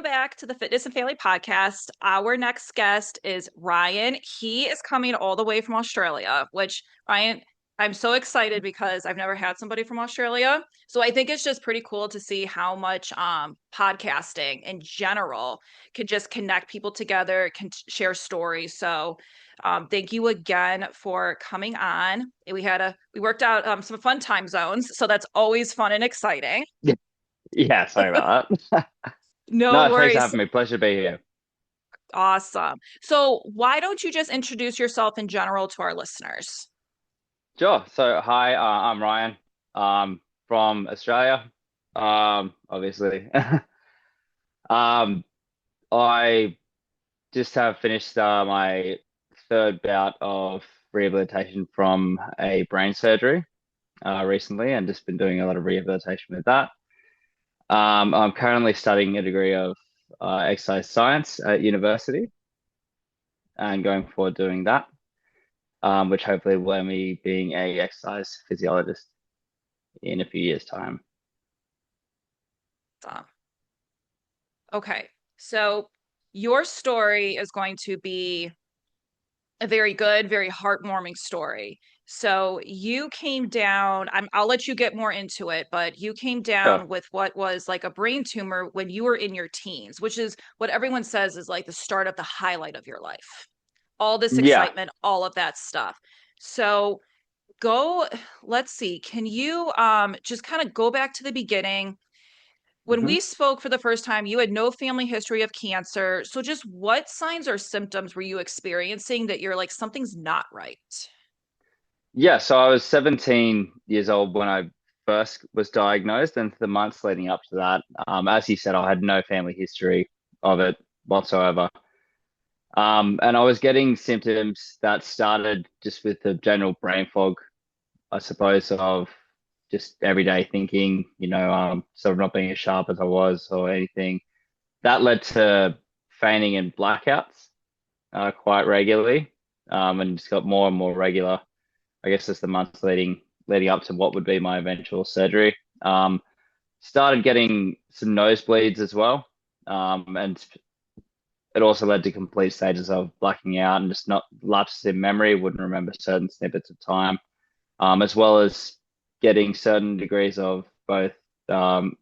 Back to the Fitness and Family Podcast. Our next guest is Ryan. He is coming all the way from Australia, which Ryan, I'm so excited because I've never had somebody from Australia. So I think it's just pretty cool to see how much podcasting in general can just connect people together, can share stories. So thank you again for coming on. We worked out some fun time zones, so that's always fun and exciting. Yeah, yeah, sorry about that. No No, thanks for worries. having me. Pleasure to be here. Awesome. So, why don't you just introduce yourself in general to our listeners? Sure. So, hi, I'm Ryan, from Australia. Obviously. Um, I just have finished my third bout of rehabilitation from a brain surgery recently, and just been doing a lot of rehabilitation with that. I'm currently studying a degree of exercise science at university, and going forward doing that. Which hopefully will end me being a exercise physiologist in a few years' time. Um, okay. So, your story is going to be a very good, very heartwarming story. So, you came down, I'll let you get more into it, but you came Sure. down with what was like a brain tumor when you were in your teens, which is what everyone says is like the start of the highlight of your life. All this Yeah. excitement, all of that stuff. So, go let's see, can you just kind of go back to the beginning when hmm we spoke for the first time? You had no family history of cancer, so just what signs or symptoms were you experiencing that you're like something's not right? Yeah. So I was 17 years old when I first was diagnosed, and for the months leading up to that, as you said, I had no family history of it whatsoever. And I was getting symptoms that started just with the general brain fog, I suppose, of just everyday thinking, sort of not being as sharp as I was or anything. That led to feigning and blackouts quite regularly, and just got more and more regular. I guess as the months leading up to what would be my eventual surgery. Started getting some nosebleeds as well, and it also led to complete stages of blacking out and just not lapses in memory. Wouldn't remember certain snippets of time, as well as getting certain degrees of both um,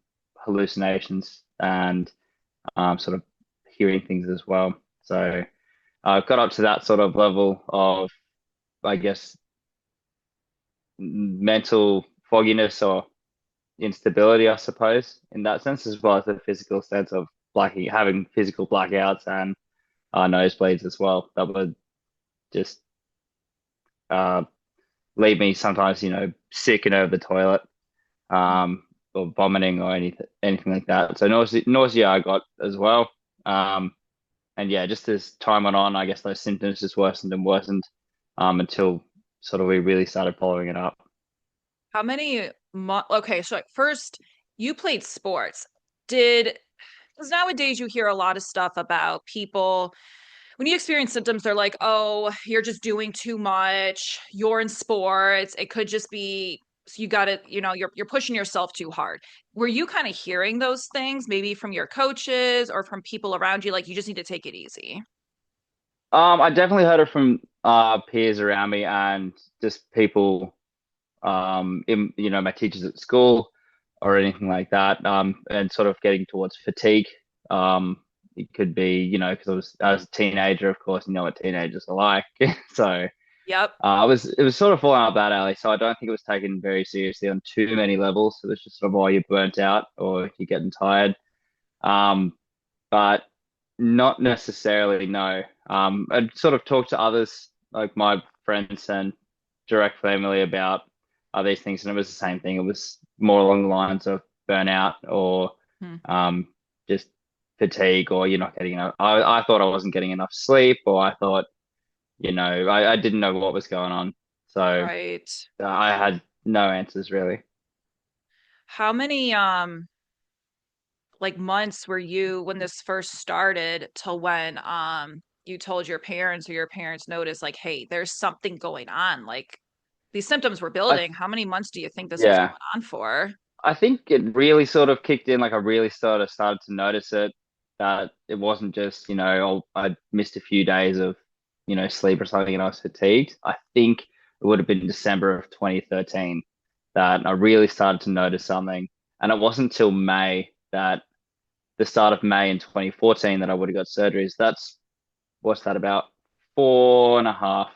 hallucinations and sort of hearing things as well. So I got up to that sort of level of, I guess, mental fogginess or instability, I suppose, in that sense, as well as the physical sense of having physical blackouts and nosebleeds as well. That would just uh, leave me sometimes, sick and over the toilet, or vomiting or anything like that. So nausea I got as well. Um, and yeah, just as time went on, I guess those symptoms just worsened and worsened, until sort of we really started following it up. How many okay, so like first, you played sports. Did Because nowadays you hear a lot of stuff about people when you experience symptoms, they're like, oh, you're just doing too much. You're in sports. It could just be you got to, you're pushing yourself too hard. Were you kind of hearing those things maybe from your coaches or from people around you? Like, you just need to take it easy. I definitely heard it from peers around me and just people, in my teachers at school or anything like that, and sort of getting towards fatigue. It could be, because I was a teenager, of course, you know what teenagers are like. So Yep. it was sort of falling up that alley. So I don't think it was taken very seriously on too many levels. It was just sort of, oh, you're burnt out or you're getting tired. Um, but not necessarily, no. I'd sort of talked to others, like my friends and direct family, about these things, and it was the same thing. It was more along the lines of burnout or Hmm. um, just fatigue, or you're not getting enough. I thought I wasn't getting enough sleep, or I thought, I didn't know what was going on. So Right. I had no answers really. How many like months were you when this first started till when you told your parents or your parents noticed like, hey, there's something going on? Like, these symptoms were I building. How many months do you think this was yeah. going on for? I think it really sort of kicked in, like I really sort of started to notice it, that it wasn't just, oh, I missed a few days of, sleep or something and I was fatigued. I think it would have been December of 2013 that I really started to notice something. And it wasn't until May that the start of May in 2014 that I would have got surgeries. That's what's that about 4.5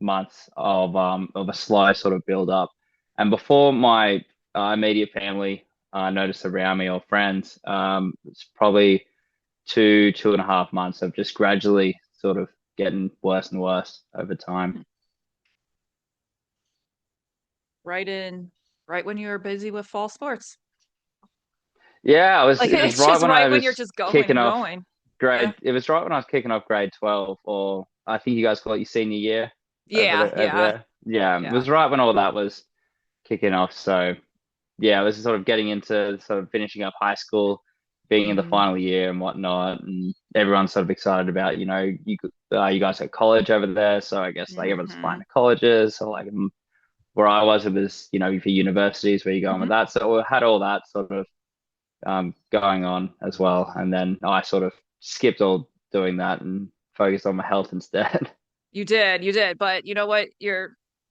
months of a slow sort of build up. And before my immediate family noticed around me or friends, it's probably 2.5 months of just gradually sort of getting worse and worse over time. Right right when you were busy with fall sports. Yeah, Like it was it's right just when I right when you're was just going kicking and off going. Yeah. grade. It was right when I was kicking off grade 12, or I think you guys call it your senior year Yeah, over yeah, there. Yeah, it yeah. was right when all that was kicking off. So yeah, it was sort of getting into sort of finishing up high school, being in the Hmm. final year and whatnot, and everyone's sort of excited about, you guys at college over there, so I guess like everyone's applying Hmm. to colleges, so like where I was, it was for universities where you're going with Hmm. that, so we had all that sort of going on as well, and then I sort of skipped all doing that and focused on my health instead. You did. But you know what?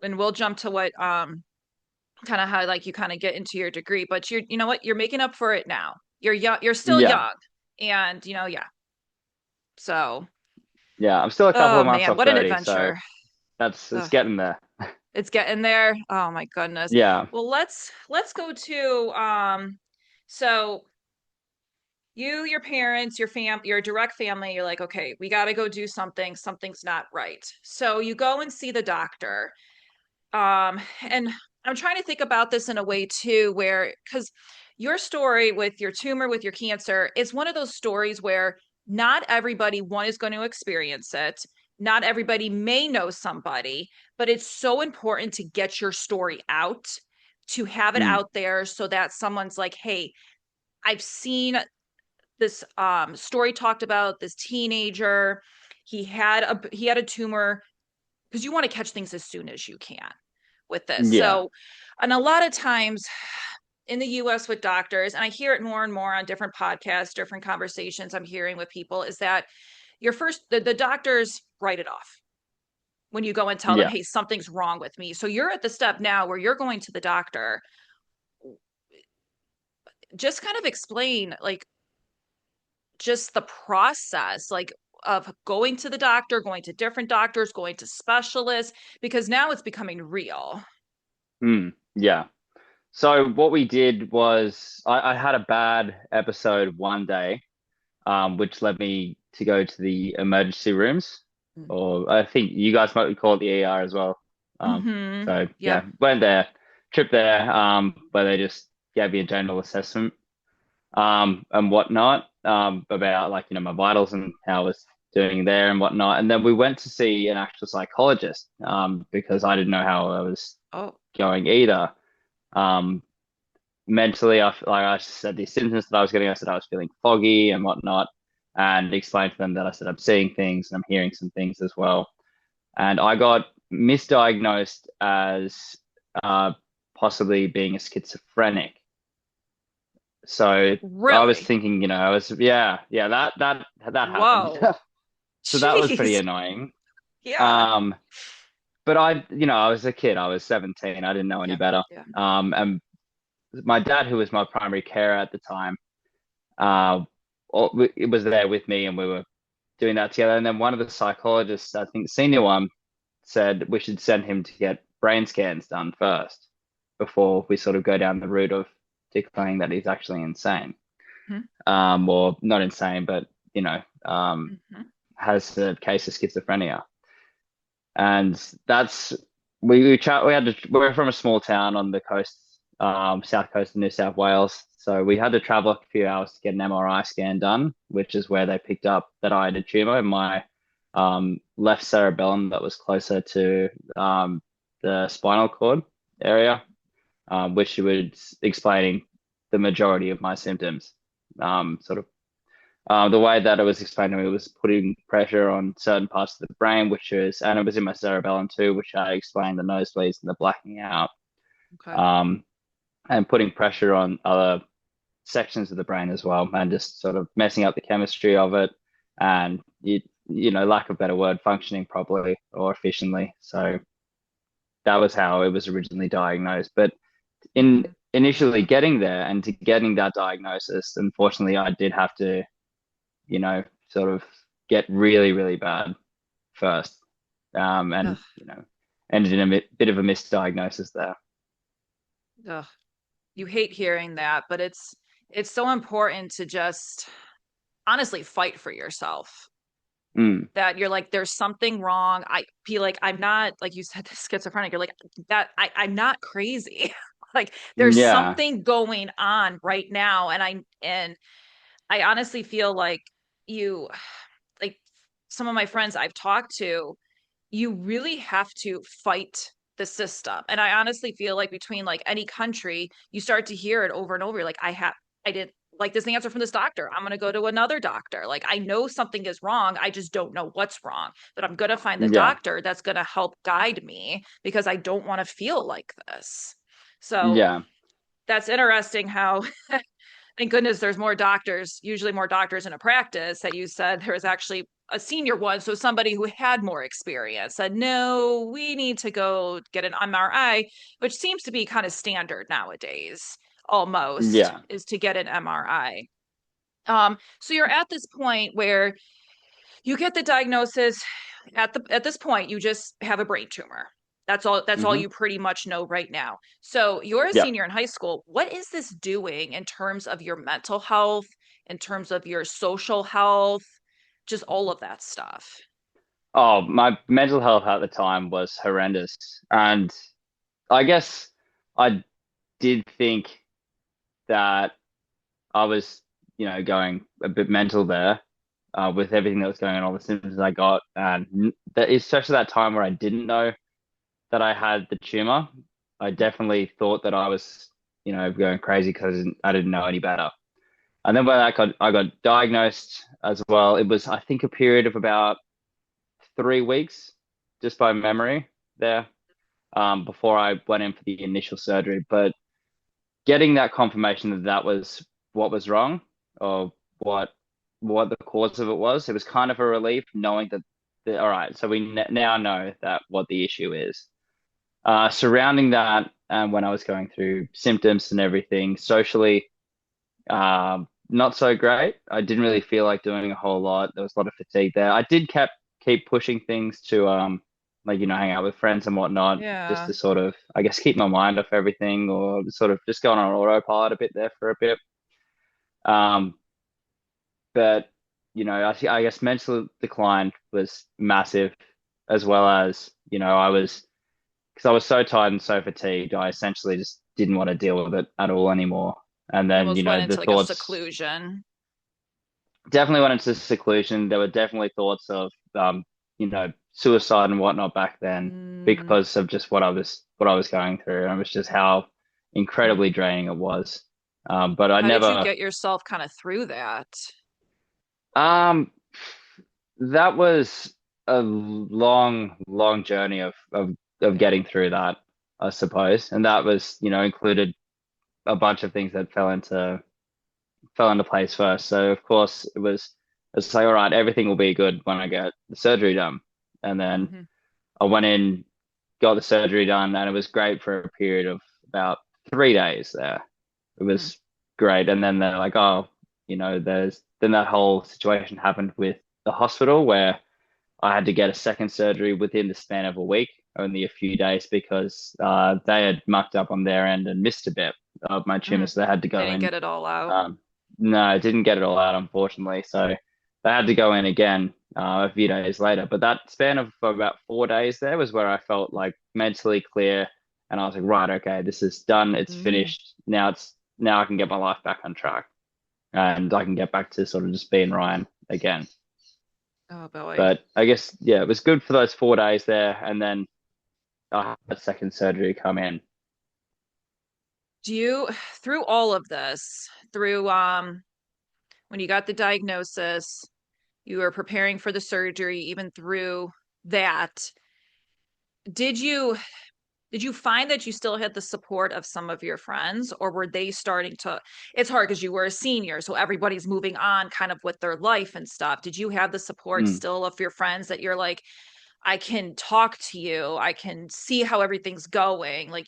And we'll jump to what kind of how like you kind of get into your degree, but you know what? You're making up for it now. You're young, you're still Yeah, young. And yeah. So, yeah, I'm still a couple oh of months man, off what an 30, so adventure. it's Ugh, getting there. it's getting there. Oh my goodness. Yeah, Well, let's go to so your parents, your direct family, you're like, okay, we got to go do something. Something's not right. So you go and see the doctor. And I'm trying to think about this in a way too, where because your story with your tumor, with your cancer, is one of those stories where not everybody, one, is going to experience it. Not everybody may know somebody, but it's so important to get your story out, to have it mm, out there so that someone's like, hey, I've seen this story talked about this teenager. He had a tumor, because you want to catch things as soon as you can with this. yeah. So, and a lot of times in the US with doctors, and I hear it more and more on different podcasts, different conversations I'm hearing with people, is that the doctors write it off when you go and tell them, Yeah. hey, something's wrong with me. So you're at the step now where you're going to the doctor. Just kind of explain like just the process, like of going to the doctor, going to different doctors, going to specialists, because now it's becoming real. Yeah. So what we did was I had a bad episode one day, which led me to go to the emergency rooms, or I think you guys might call it the ER as well. Mm-hmm. So Yep. yeah, went there, trip there, where they just gave me a general assessment, and whatnot, about like, my vitals and how I was doing there and whatnot. And then we went to see an actual psychologist, because I didn't know how I was Oh. going either. Um, Mentally, like I said, the symptoms that I was getting, I said I was feeling foggy and whatnot, and explained to them that I said I'm seeing things and I'm hearing some things as well. And I got misdiagnosed as uh, possibly being a schizophrenic. So I was Really? thinking, I was, yeah, that happened. Whoa. So that was pretty Jeez. annoying. Yeah. Um, but I was a kid. I was 17. I didn't know any Yeah. better. Yeah. And my dad, who was my primary carer at the time, it was there with me, and we were doing that together. And then one of the psychologists, I think the senior one, said we should send him to get brain scans done first before we sort of go down the route of declaring that he's actually insane, or not insane, but Mm-hmm. has a case of schizophrenia. And that's we had to we're from a small town on the coast, south coast of New South Wales. So we had to travel a few hours to get an MRI scan done, which is where they picked up that I had a tumor in my left cerebellum that was closer to the spinal cord area, which she was explaining the majority of my symptoms. Sort of the way that it was explained to me was putting pressure on certain parts of the brain, and it was in my cerebellum too, which I explained the nosebleeds and the blacking out, Okay. um, and putting pressure on other sections of the brain as well, and just sort of messing up the chemistry of it, and lack of better word, functioning properly or efficiently. So that was how it was originally diagnosed. But in Mhm. initially getting there and to getting that diagnosis, unfortunately, I did have to, sort of get really, really bad first, and Ugh, ended in a bit of a misdiagnosis there. ugh. You hate hearing that, but it's so important to just honestly fight for yourself. Mm, That you're like, there's something wrong. I feel like I'm not, like you said, schizophrenic. You're like that. I'm not crazy. Like there's yeah, something going on right now, and I honestly feel like you, like some of my friends I've talked to, you really have to fight the system. And I honestly feel like between like any country, you start to hear it over and over. Like, I didn't like this answer from this doctor. I'm going to go to another doctor. Like, I know something is wrong. I just don't know what's wrong. But I'm going to find the yeah, doctor that's going to help guide me because I don't want to feel like this. So yeah, that's interesting how thank goodness there's more doctors, usually more doctors in a practice that you said there was actually a senior one. So somebody who had more experience said, no, we need to go get an MRI, which seems to be kind of standard nowadays, almost, yeah. is to get an MRI. So you're at this point where you get the diagnosis. At this point, you just have a brain tumor. That's all Hmm. you pretty much know right now. So you're a Yeah. senior in high school. What is this doing in terms of your mental health, in terms of your social health, just all of that stuff? Oh, my mental health at the time was horrendous. And I guess I did think that I was, going a bit mental there, with everything that was going on, all the symptoms I got. And that especially that time where I didn't know that I had the tumor, I definitely thought that I was, going crazy because I didn't know any better. And then when I got diagnosed as well, it was, I think, a period of about 3 weeks, just by memory there, before I went in for the initial surgery. But getting that confirmation that that was what was wrong, or what the cause of it was kind of a relief knowing that all right, so we now know that what the issue is. Surrounding that, and when I was going through symptoms and everything socially, not so great. I didn't really feel like doing a whole lot. There was a lot of fatigue there. I did keep pushing things to like hang out with friends and whatnot, just Yeah. to sort of, I guess, keep my mind off everything, or sort of just going on autopilot a bit there for a bit. Um, but I guess mental decline was massive, as well as I was, because I was so tired and so fatigued. I essentially just didn't want to deal with it at all anymore. And You then almost went the into like a thoughts seclusion. definitely went into seclusion. There were definitely thoughts of suicide and whatnot back then, Mm. because of just what I was going through, and it was just how incredibly draining it was. But I How did you never get yourself kind of through that? um that was a long, long journey of Yeah. getting through that, I suppose. And that was, included a bunch of things that fell into place first. So of course it's like, all right, everything will be good when I get the surgery done. And then Hmm. I went in, got the surgery done, and it was great for a period of about 3 days there. It Hmm. was great. And then they're like, oh, then that whole situation happened with the hospital where I had to get a second surgery within the span of a week, only a few days, because they had mucked up on their end and missed a bit of my Hmm. tumor. So they had to They go didn't in. get it all out. Um, no, I didn't get it all out, unfortunately. So they had to go in again a few days later. But that span of about 4 days there was where I felt like mentally clear, and I was like, right, okay, this is done. It's Mm. finished. Now I can get my life back on track, and I can get back to sort of just being Ryan again. Oh boy. But I guess, yeah, it was good for those 4 days there, and then I had a second surgery come in. Do you, through all of this, through when you got the diagnosis, you were preparing for the surgery, even through that, did you? Did you find that you still had the support of some of your friends, or were they starting to? It's hard because you were a senior, so everybody's moving on kind of with their life and stuff. Did you have the support Mm. still of your friends that you're like, I can talk to you, I can see how everything's going? Like,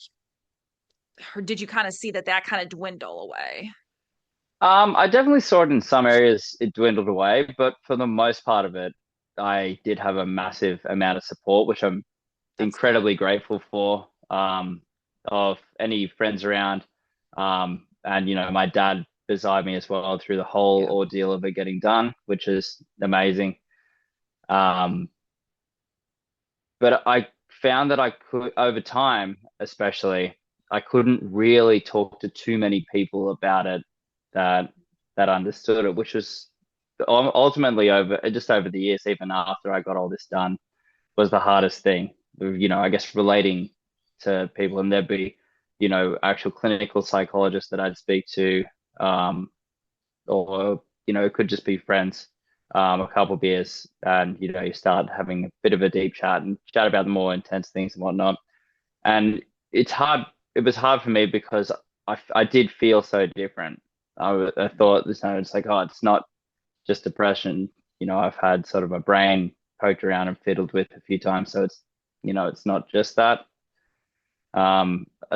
or did you kind of see that that kind of dwindle away? I definitely saw it in some areas, it dwindled away, but for the most part of it, I did have a massive amount of support, which I'm That's good. incredibly grateful for, of any friends around. And, my dad beside me as well through the whole Yeah, ordeal of it getting done, which is amazing. Um, but I found that I could, over time, especially, I couldn't really talk to too many people about it that understood it, which was ultimately over the years, even after I got all this done, was the hardest thing. I guess relating to people, and there'd be, actual clinical psychologists that I'd speak to, um, or it could just be friends, a couple of beers, and you start having a bit of a deep chat and chat about the more intense things and whatnot. And it's hard. It was hard for me because I did feel so different. I thought this time it's like, oh, it's not just depression. I've had sort of my brain poked around and fiddled with a few times, so it's not just that.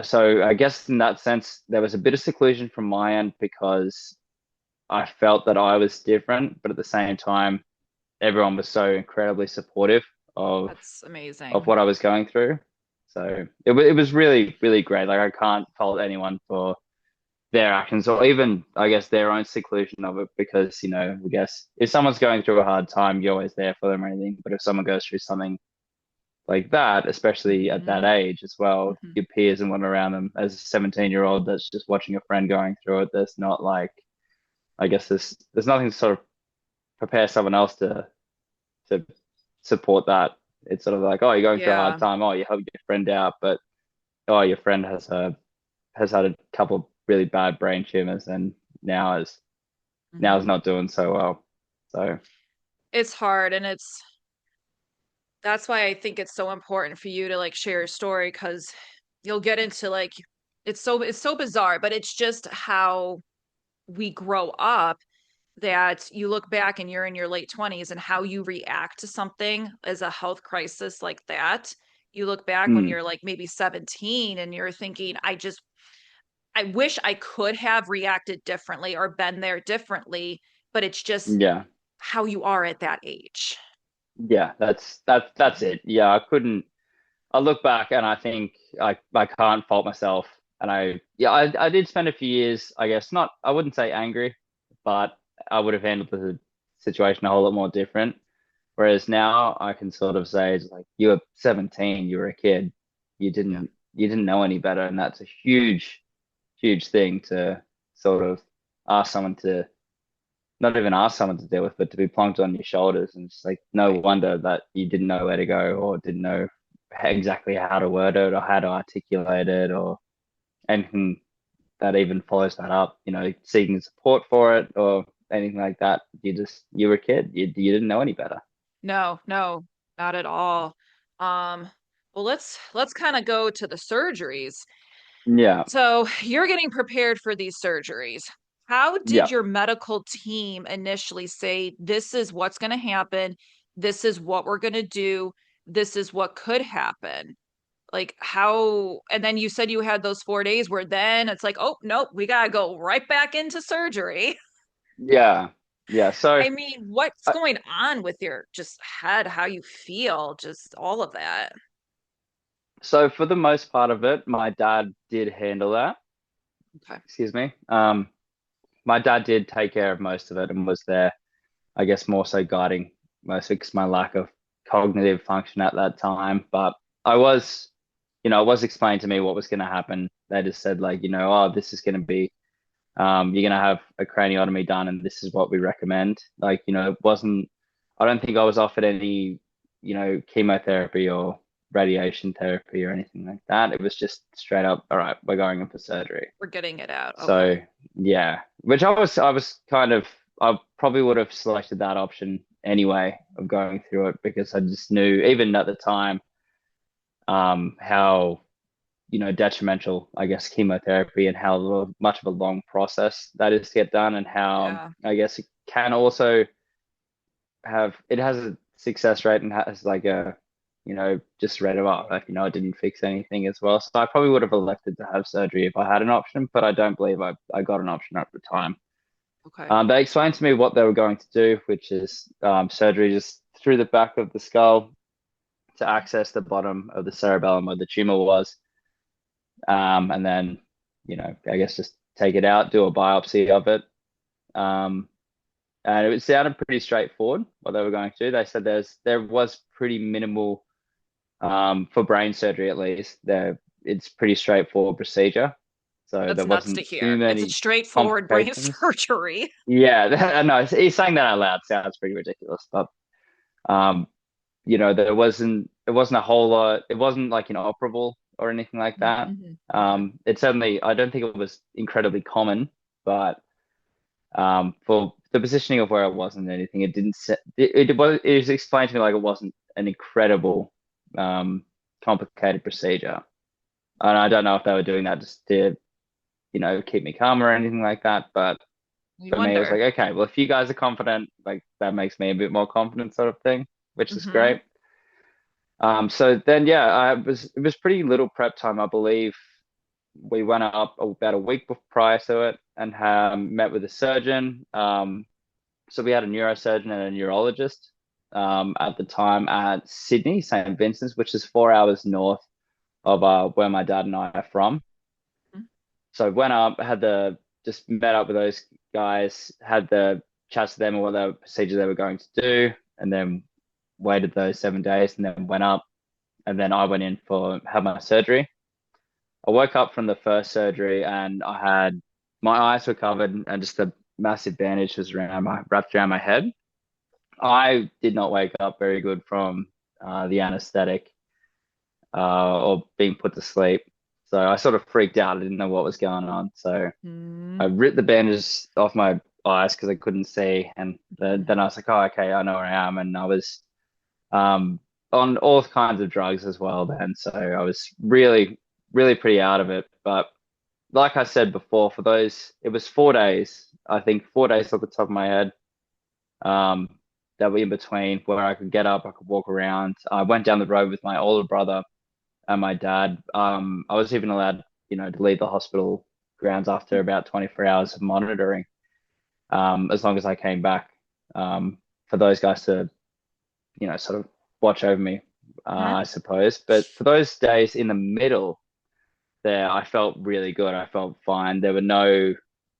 So I guess in that sense, there was a bit of seclusion from my end because I felt that I was different, but at the same time, everyone was so incredibly supportive of that's of amazing. what I was going through. So it was really, really great. Like I can't fault anyone for their actions or even I guess their own seclusion of it because, I guess if someone's going through a hard time, you're always there for them or anything. But if someone goes through something like that, especially at that Hmm. age as well, Hmm. your peers and one around them, as a 17-year-old that's just watching a friend going through it, there's not like I guess there's nothing to sort of prepare someone else to support that. It's sort of like, oh, you're going through a hard Yeah. time. Oh, you help your friend out, but oh, your friend has had a couple of really bad brain tumors and now is Hmm. not doing so well. So It's hard, and that's why I think it's so important for you to like share your story because you'll get into like it's so bizarre, but it's just how we grow up that you look back and you're in your late 20s and how you react to something as a health crisis like that. You look back when mm, you're like maybe 17 and you're thinking, I wish I could have reacted differently or been there differently, but it's just yeah, how you are at that age. yeah, that's it. Yeah, I look back and I think I can't fault myself. And I did spend a few years, I guess not, I wouldn't say angry, but I would have handled the situation a whole lot more different. Whereas now I can sort of say it's like you were 17, you were a kid, you Yeah. didn't you didn't know any better, and that's a huge, huge thing to sort of ask someone to not even ask someone to deal with, but to be plonked on your shoulders. And it's like no Right. wonder that you didn't know where to go or didn't know exactly how to word it or how to articulate it or anything that even follows that up, seeking support for it or anything like that. You were a kid. You didn't know any better. No, no, not at all. Um, well, let's kind of go to the surgeries. Yeah. So you're getting prepared for these surgeries. How did Yeah. your medical team initially say, this is what's going to happen? This is what we're going to do. This is what could happen? Like, how, and then you said you had those 4 days where then it's like, oh, nope, we got to go right back into surgery. Yeah. Yeah. So I mean, what's I, going on with your just head, how you feel, just all of that? so for the most part of it, my dad did handle that. Okay. Excuse me. My dad did take care of most of it and was there, I guess, more so guiding most of my lack of cognitive function at that time. But I was, it was explained to me what was going to happen. They just said like, oh, this is going to be, you're going to have a craniotomy done, and this is what we recommend. Like, it wasn't. I don't think I was offered any, chemotherapy or radiation therapy or anything like that. It was just straight up, all right, we're going in for surgery. We're getting it out. So Okay. yeah, which I was kind of I probably would have selected that option anyway of going through it because I just knew even at the time how detrimental, I guess, chemotherapy and how much of a long process that is to get done, and how Yeah. I guess it can also it has a success rate and has like a, just read about like, it didn't fix anything as well. So I probably would have elected to have surgery if I had an option, but I don't believe I got an option at the time. Okay. They explained to me what they were going to do, which is surgery just through the back of the skull to access the bottom of the cerebellum where the tumor was. And then, I guess just take it out, do a biopsy of it. Um, and it sounded pretty straightforward what they were going to do. They said there was pretty minimal, for brain surgery at least, it's pretty straightforward procedure. So That's there nuts to wasn't too hear. It's a many straightforward brain complications. surgery. Yeah, I know. He's saying that out loud sounds pretty ridiculous, but um, it wasn't a whole lot. It wasn't like inoperable or anything like that. Hmm. Okay. It certainly, I don't think it was incredibly common, but for the positioning of where it wasn't anything, it didn't se- it was explained to me like it wasn't an incredible um complicated procedure. And I don't know if they were doing that just to, keep me calm or anything like that, but You for me it was wonder. like, okay, well, if you guys are confident, like that makes me a bit more confident sort of thing, which is Hmm. great. So then, yeah, it was pretty little prep time, I believe. We went up about a week prior to it and met with a surgeon. So we had a neurosurgeon and a neurologist at the time at Sydney, St. Vincent's, which is 4 hours north of where my dad and I are from. So went up, just met up with those guys, had the chats to them and what the procedure they were going to do, and then waited those 7 days and then went up. And then I went in had my surgery. I woke up from the first surgery and my eyes were covered and just a massive bandage was wrapped around my head. I did not wake up very good from the anesthetic or being put to sleep. So I sort of freaked out. I didn't know what was going on. So Hmm. I ripped the bandages off my eyes because I couldn't see. And then I was like, oh, okay, I know where I am. And I was um, on all kinds of drugs as well then. So I was really, really pretty out of it. But like I said before, it was 4 days. I think 4 days off the top of my head. Um, that were in between where I could get up, I could walk around. I went down the road with my older brother and my dad. I was even allowed, to leave the hospital grounds after about 24 hours of monitoring, as long as I came back, for those guys to, sort of watch over me, Hmm. I suppose. But for those days in the middle there, I felt really good. I felt fine. There were no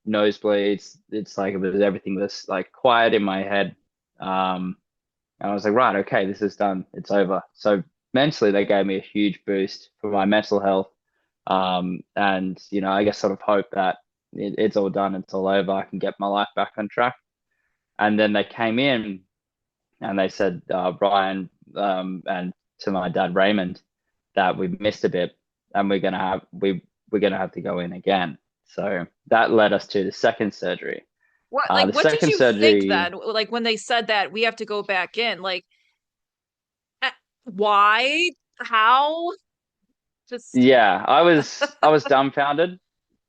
nosebleeds. It's like everything was like quiet in my head. Um, and I was like, right, okay, this is done. It's over. So mentally, they gave me a huge boost for my mental health. And I guess sort of hope that it's all done. It's all over. I can get my life back on track. And then they came in and they said, Brian, and to my dad Raymond, that we missed a bit, and we're gonna have to go in again. So that led us to the second surgery. The What did second you think surgery, then? Like when they said that we have to go back in, like eh, why? How? Just yeah, I was dumbfounded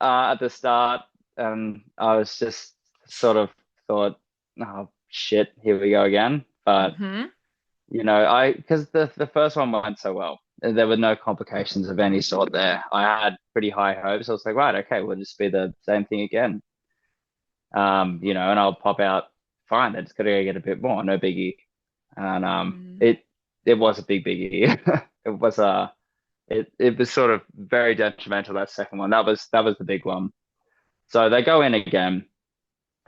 at the start, and I was just sort of thought, oh shit, here we go again. But hmm. because the first one went so well. There were no complications of any sort there. I had pretty high hopes. I was like, right, okay, we'll just be the same thing again. And I'll pop out fine. They just got to go get a bit more, no biggie. And Hmm. it was a biggie. It was it was sort of very detrimental, that second one. That was the big one. So they go in again,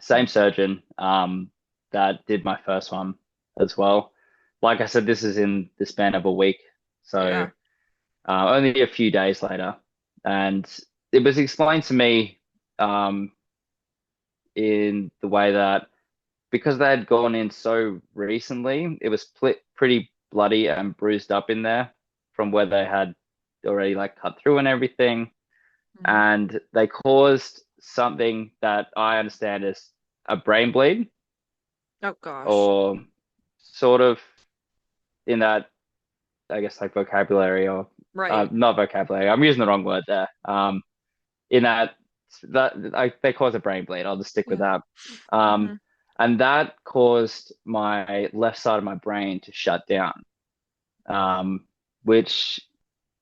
same surgeon that did my first one as well. Like I said, this is in the span of a week, so Yeah. only a few days later, and it was explained to me um, in the way that because they had gone in so recently, it was pretty bloody and bruised up in there from where they had already like cut through and everything, Hmm. and they caused something that I understand is a brain bleed Oh gosh. or sort of in that, I guess, like vocabulary or Right. not vocabulary. I'm using the wrong word there. In that they cause a brain bleed. I'll just stick with Yeah. that. Um, Hmm. and that caused my left side of my brain to shut down, which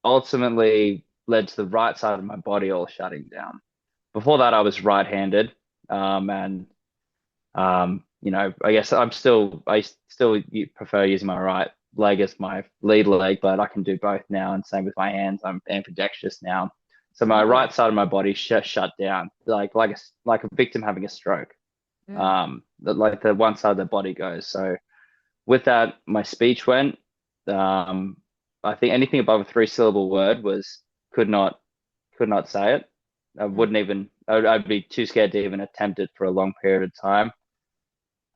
ultimately led to the right side of my body all shutting down. Before that, I was right-handed, and I guess I still prefer using my right leg as my lead leg, but I can do both now, and same with my hands. I'm ambidextrous now, so my Oh, right side of my body shut down, like a victim having a stroke. yeah. Like the one side of the body goes. So with that, my speech went. Um, I think anything above a three-syllable word was could not could not say it. I Mm. wouldn't even. I'd be too scared to even attempt it for a long period of time.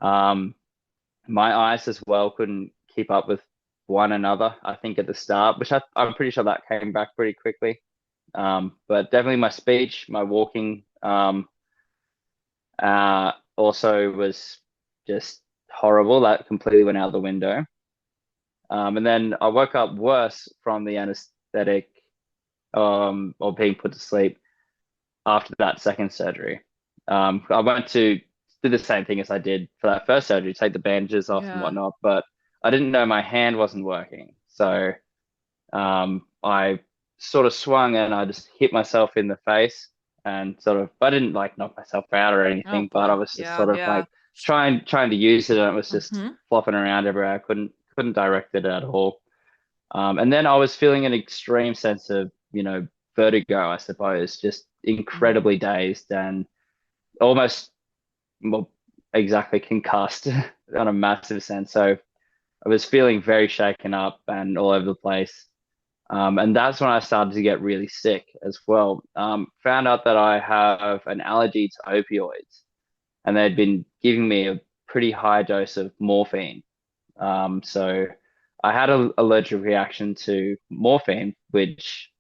Um, my eyes as well couldn't keep up with one another, I think, at the start, which I'm pretty sure that came back pretty quickly. But definitely my speech, my walking, also was just horrible. That completely went out the window. And then I woke up worse from the anesthetic, or being put to sleep after that second surgery. I went to do the same thing as I did for that first surgery, take the bandages off and Yeah. whatnot, but I didn't know my hand wasn't working. So I sort of swung and I just hit myself in the face and I didn't like knock myself out or Oh anything, but I boy. was just Yeah. sort of Yeah. like trying to use it and it was just Hmm. flopping around everywhere. I couldn't direct it at all. And then I was feeling an extreme sense of, vertigo, I suppose, just Hmm. incredibly dazed and almost, well, exactly concussed on a massive sense. So I was feeling very shaken up and all over the place. And that's when I started to get really sick as well. Found out that I have an allergy to opioids, and they'd been giving me a pretty high dose of morphine. So I had an allergic reaction to morphine, which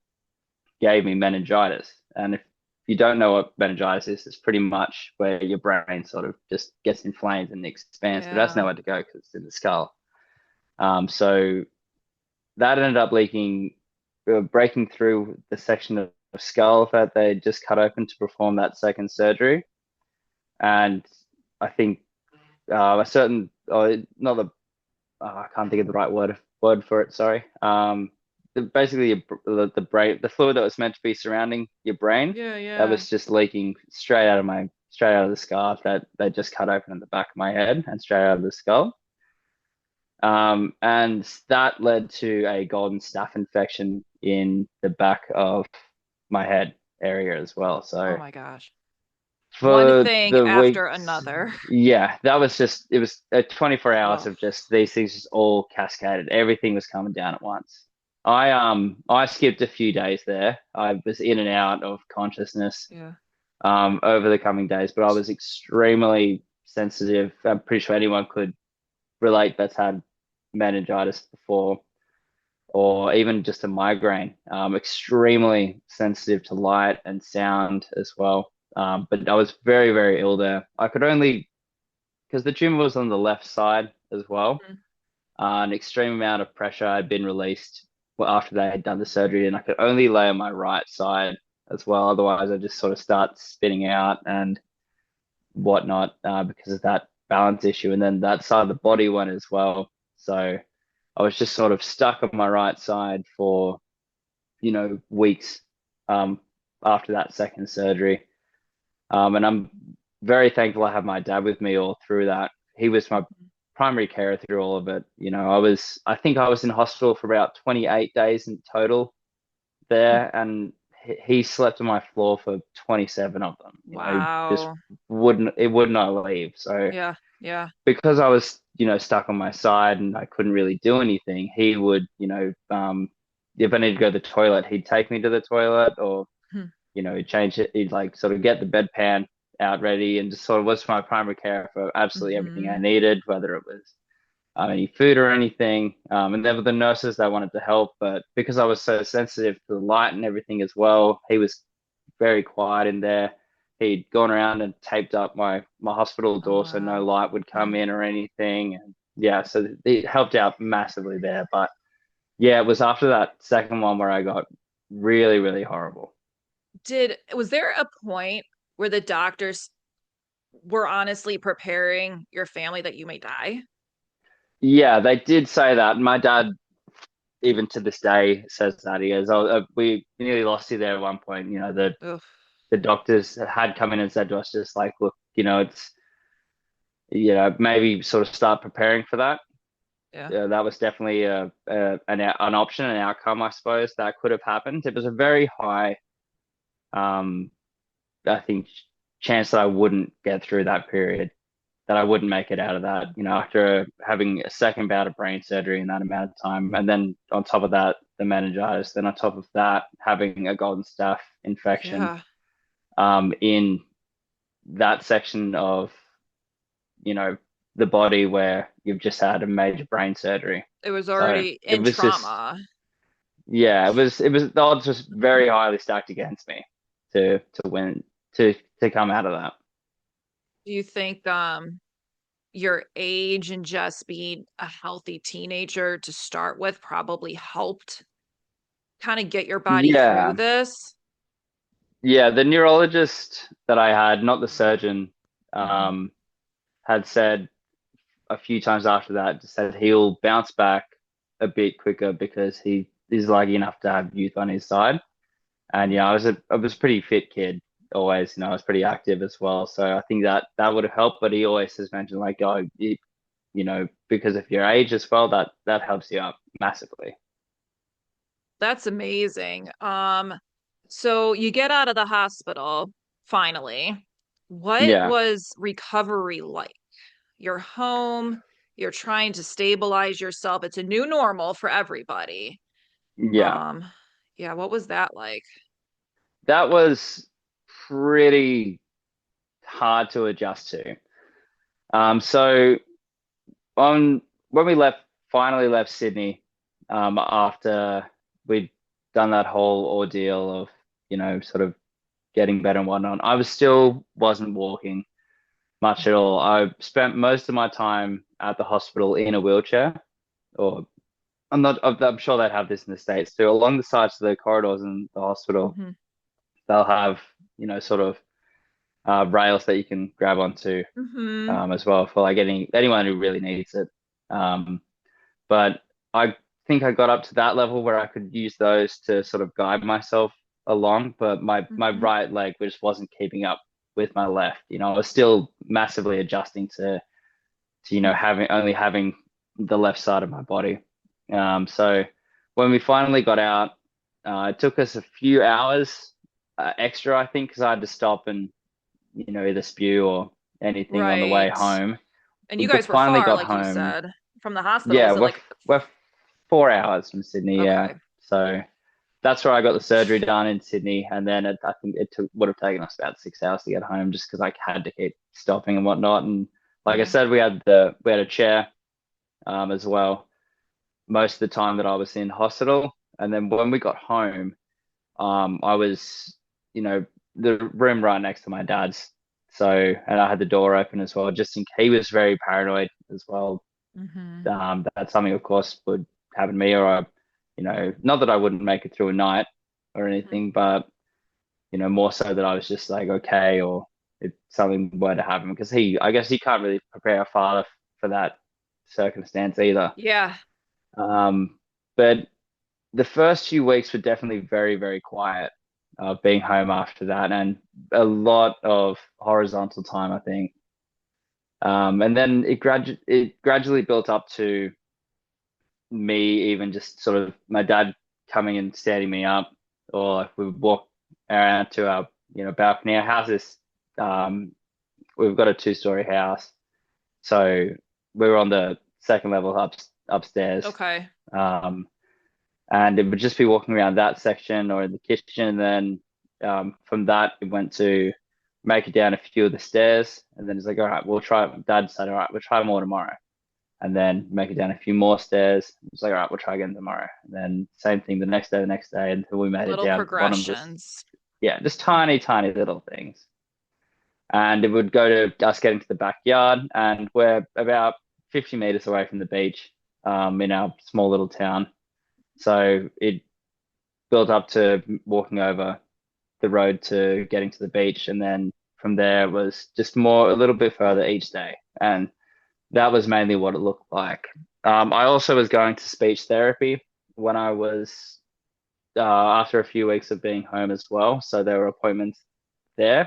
gave me meningitis. And if you don't know what meningitis is, it's pretty much where your brain sort of just gets inflamed and expands, but it has Yeah. nowhere to go because it's in the skull. So that ended up breaking through the section of skull that they just cut open to perform that second surgery. And I think a certain, not the, I can't think of the right word for it. Sorry. Basically the brain, the fluid that was meant to be surrounding your brain, Yeah. that Yeah. was just leaking straight out of the scar that they just cut open in the back of my head and straight out of the skull. And that led to a golden staph infection in the back of my head area as well. Oh So my gosh. One for thing the after weeks, another. yeah, it was 24 hours Oh. of just these things just all cascaded. Everything was coming down at once. I skipped a few days there. I was in and out of consciousness Yeah. over the coming days, but I was extremely sensitive. I'm pretty sure anyone could relate that's had meningitis before or even just a migraine. Extremely sensitive to light and sound as well. But I was very, very ill there. I could only, because the tumor was on the left side as well, Mhm. an extreme amount of pressure had been released after they had done the surgery, and I could only lay on my right side as well. Otherwise, I just sort of start spinning out and whatnot because of that balance issue. And then that side of the body went as well. So I was just sort of stuck on my right side for, weeks um, after that second surgery. And I'm very thankful I have my dad with me all through that. He was my primary carer through all of it. I think I was in hospital for about 28 days in total there, and he slept on my floor for 27 of them. He just Wow. it would not leave. So Yeah. Yeah. because I was, stuck on my side and I couldn't really do anything, he would, if I needed to go to the toilet, he'd take me to the toilet or, Hmm. he'd change it. He'd like sort of get the bedpan out ready and just sort of was my primary care for absolutely everything I Hmm. needed, whether it was any food or anything. And there were the nurses that wanted to help, but because I was so sensitive to the light and everything as well, he was very quiet in there. He'd gone around and taped up my hospital Oh door so no wow. light would come Mhm. in or anything. And yeah, so it helped out massively there. But Yeah, it was after that second one where I got really, really horrible. Was there a point where the doctors were honestly preparing your family that you may die? Yeah, they did say that. My dad, even to this day, says that. He goes, "Oh, we nearly lost you there at one point." You know, Ugh, the doctors had come in and said to us, just like, "Look, it's maybe sort of start preparing for that." yeah, That was definitely an option, an outcome, I suppose, that could have happened. It was a very high, um, I think, chance that I wouldn't get through that period, that I wouldn't make it out of that, after having a second bout of brain surgery in that amount of time. And then on top of that, the meningitis, then on top of that, having a golden staph infection yeah. in that section of, you know, the body where you've just had a major brain surgery. It was So already it in was just, trauma. yeah, it was the odds just very highly stacked against me to win, to come out of that. Do you think your age and just being a healthy teenager to start with probably helped kind of get your body through Yeah. this? Yeah, the neurologist that I had, not the surgeon, Hmm. um, had said a few times after that, just said he'll bounce back a bit quicker because he is lucky enough to have youth on his side. And I was a pretty fit kid always. I was pretty active as well. So I think that would have helped. But he always has mentioned like, oh, because of your age as well, that helps you out massively. That's amazing. So you get out of the hospital finally. What Yeah, was recovery like? You're home, you're trying to stabilize yourself. It's a new normal for everybody. yeah, Um, yeah, what was that like? that was pretty hard to adjust to. So on when we finally left Sydney, after we'd done that whole ordeal of, sort of getting better and whatnot, I was still wasn't walking much at all. I spent most of my time at the hospital in a wheelchair, or I'm sure they have this in the States too. Along the sides of the corridors in the hospital, Hmm. they'll have, sort of rails that you can grab onto, Hmm. as well for like anyone who really needs it. Um, but I think I got up to that level where I could use those to sort of guide myself along, but my Hmm. right leg just wasn't keeping up with my left. I was still massively adjusting to having the left side of my body. So when we finally got out, it took us a few hours extra, I think, because I had to stop and either spew or anything on the way Right. home. And you We guys were finally far, got like you home. said, from the hospital. Yeah, Was it we're like, we're 4 hours from Sydney. Yeah, okay. so that's where I got the surgery done in Sydney, and then I think it would have taken us about 6 hours to get home, just because I had to keep stopping and whatnot. And like I Yeah. said, we had a chair, as well, most of the time that I was in hospital. And then when we got home, I was, you know, the room right next to my dad's. So, and I had the door open as well, just in he was very paranoid as well. Hmm. That's something, of course, would happen to me, or not that I wouldn't make it through a night or Hmm. anything, but more so that I was just like, okay, or if something were to happen, because I guess he can't really prepare a father for that circumstance either. Yeah. But the first few weeks were definitely very, very quiet, being home after that, and a lot of horizontal time, I think. And then it gradually built up to me even just sort of my dad coming and standing me up, or like we would walk around to our balcony. Our house is, um, we've got a two-story house, so we were on the second level upstairs. Okay. Um, and it would just be walking around that section or in the kitchen. And then, from that, it went to make it down a few of the stairs. And then it's like, all right, we'll try. Dad said, all right, we'll try more tomorrow. And then make it down a few more stairs. It's like, all right, we'll try again tomorrow. And then same thing the next day, until we made it Little down to the bottom of this. progressions. Yeah, just tiny, tiny little things. And it would go to us getting to the backyard, and we're about 50 meters away from the beach, in our small little town. So it built up to walking over the road to getting to the beach, and then from there it was just more a little bit further each day, and that was mainly what it looked like. I also was going to speech therapy when I was after a few weeks of being home as well, so there were appointments there.